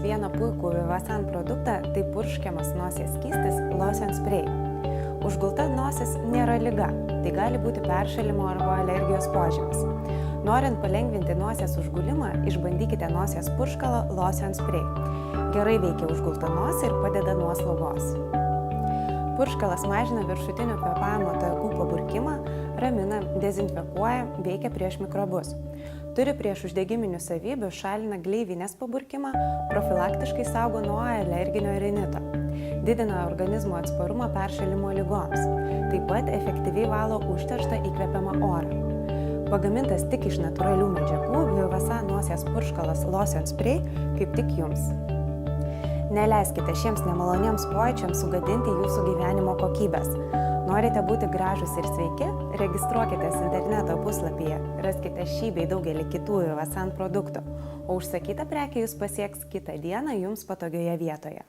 vieną puikų Vivasan produktą, tai purškiamas nosies skystis Lotion Spray. Užgulta nosis nėra liga, tai gali būti peršalimo arba alergijos požymis. Norint palengvinti nosies užgulimą, išbandykite nosies purškalą Lotion Spray. Gerai veikia užgultą nosį ir padeda nuo slogos. Purškalas mažina viršutinių kvėpavimo takų paburkimą, ramina, dezinfekuoja, veikia prieš mikrobus. Turi prieš uždegiminių savybių, šalina gleivinės paburkimą, profilaktiškai saugo nuo alerginio rinito. Didina organizmo atsparumą peršalimo ligoms. Taip pat efektyviai valo užterštą įkvepiamą orą. Pagamintas tik iš natūralių medžiagų, Vivasan nosies purškalas Lotion Spray kaip tik jums. Neleiskite šiems nemaloniems pojūčiams sugadinti jūsų gyvenimo kokybės. Norite būti gražūs ir sveiki? Registruokitės interneto puslapyje, raskite šį bei daugelį kitų Vivasan produktų, o užsakyta prekė jūs pasieks kitą dieną jums patogioje vietoje.